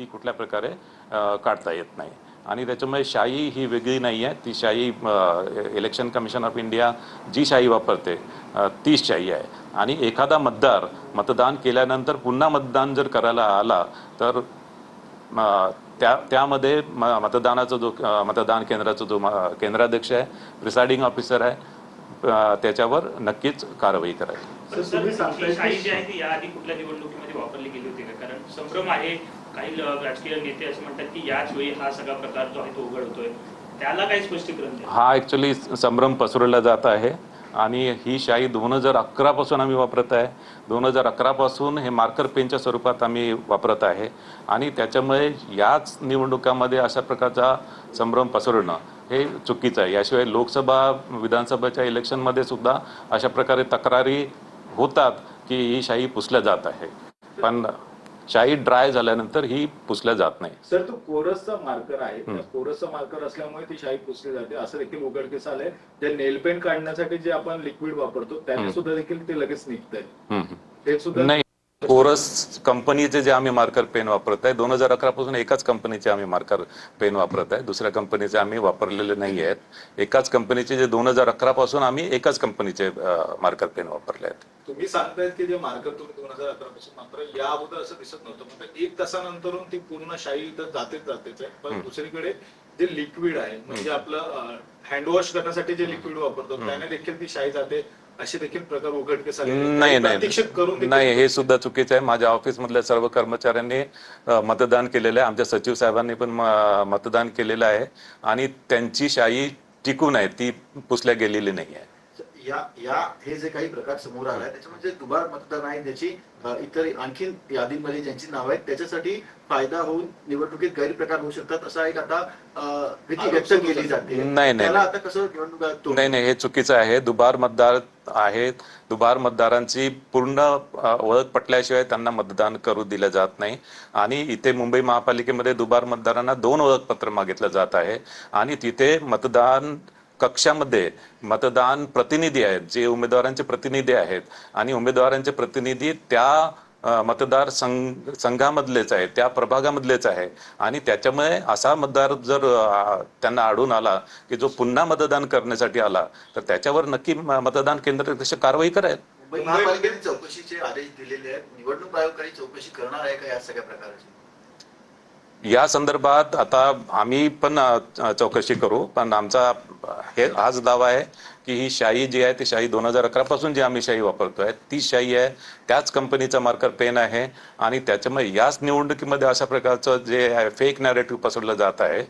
ती कुठल्या प्रकारे काढता येत नाही आणि त्याच्यामुळे शाई ही वेगळी नाही आहे. ती शाई इलेक्शन कमिशन ऑफ इंडिया जी शाई वापरते तीच शाई आहे. आणि एखादा मतदार मतदान केल्यानंतर पुन्हा मतदान जर करायला आला तर त्यामध्ये मतदानाचा जो मतदान केंद्राचा जो केंद्राध्यक्ष आहे, प्रिसाइडिंग ऑफिसर आहे, त्याच्यावर नक्कीच कारवाई करायची. शाई जी आहे ती याआधी कुठल्या निवडणुकीमध्ये वापरली गेली होती का? कारण संभ्रम आहे, काही राजकीय नेते असं म्हणतात की याच वेळी हा सगळा प्रकार जो आहे तो उघड होतोय, त्याला काही स्पष्टीकरण द्या. हा ऍक्च्युली संभ्रम पसरवला जात आहे आणि ही शाई 2011 पासून आम्ही वापरत आहे. 2011 पासून हे मार्कर पेनच्या स्वरूपात आम्ही वापरत आहे आणि त्याच्यामुळे याच निवडणुकामध्ये अशा प्रकारचा संभ्रम पसरवणं हे चुकीचं आहे. याशिवाय लोकसभा विधानसभेच्या इलेक्शनमध्ये सुद्धा अशा प्रकारे तक्रारी होतात की ही शाई पुसल्या जात आहे, पण शाई ड्राय झाल्यानंतर ही पुसल्या जात नाही. सर, तो कोरसचा मार्कर आहे, कोरसचा मार्कर असल्यामुळे ती शाई पुसली जाते असं देखील उघडकीस आलंय. जे नेल पेन काढण्यासाठी जे आपण लिक्विड वापरतो त्याने सुद्धा देखील ते लगेच निघतंय. ते सुद्धा नाही, कोरस कंपनीचे जे आम्ही मार्कर पेन वापरत आहे 2011 पासून एकाच कंपनीचे आम्ही मार्कर पेन वापरत आहे. दुसऱ्या कंपनीचे आम्ही वापरलेले नाही आहेत. एकाच कंपनीचे जे 2011 पासून आम्ही एकाच कंपनीचे मार्कर पेन वापरले आहेत. तुम्ही सांगतायत की जे मार्कर तुम्ही 2011 पासून मात्र या अगोदर असं दिसत नव्हतं. म्हणजे 1 तासानंतरून ती पूर्ण शाई तर जातेच आहे. पण दुसरीकडे जे लिक्विड आहे म्हणजे आपलं हँडवॉश करण्यासाठी जे लिक्विड वापरतो त्याने देखील ती शाई जाते असे देखील प्रकार उघडकीस आले. नाही, हे सुद्धा चुकीचं आहे. माझ्या ऑफिस मधल्या सर्व कर्मचाऱ्यांनी मतदान केलेलं आहे. आमच्या सचिव साहेबांनी पण मतदान केलेलं आहे आणि त्यांची शाई टिकून आहे, ती पुसल्या गेलेली नाही आहे. हे जे काही प्रकार समोर आलाय त्याच्यामध्ये दुबार मतदान आहे, त्याची इतर आणखी यादीमध्ये ज्यांची नाव आहेत त्याच्यासाठी फायदा होऊन निवडणुकीत गैरप्रकार होऊ शकतात असा एक आता भीती व्यक्त केली जाते. नाही, आता कसं निवडणूक नाही, हे चुकीचं आहे. दुबार मतदार आहेत, दुबार मतदारांची पूर्ण ओळख पटल्याशिवाय त्यांना मतदान करू दिलं जात नाही. आणि इथे मुंबई महापालिकेमध्ये दुबार मतदारांना 2 ओळखपत्र मागितलं जात आहे आणि तिथे मतदान कक्षामध्ये मतदान प्रतिनिधी आहेत, जे उमेदवारांचे प्रतिनिधी आहेत आणि उमेदवारांचे प्रतिनिधी त्या मतदार संघामधलेच आहे, त्या प्रभागामधलेच आहे. आणि त्याच्यामुळे असा मतदार जर त्यांना आढळून आला की जो पुन्हा मतदान करण्यासाठी आला तर त्याच्यावर नक्की मतदान केंद्र तशी कारवाई करेल. मुंबई महापालिकेने चौकशीचे आदेश दिलेले आहेत. निवडणूक आयोग काही चौकशी करणार आहे का या सगळ्या प्रकाराची? या संदर्भात आता आम्ही पण चौकशी करू, पण आमचा हाच दावा आहे की ही शाई जी आहे ती शाई 2011 पासून जी आम्ही शाई वापरतोय ती शाई आहे, त्याच कंपनीचा मार्कर पेन आहे आणि त्याच्यामुळे याच निवडणुकीमध्ये अशा प्रकारचं जे फेक नॅरेटिव्ह पसरलं जात आहे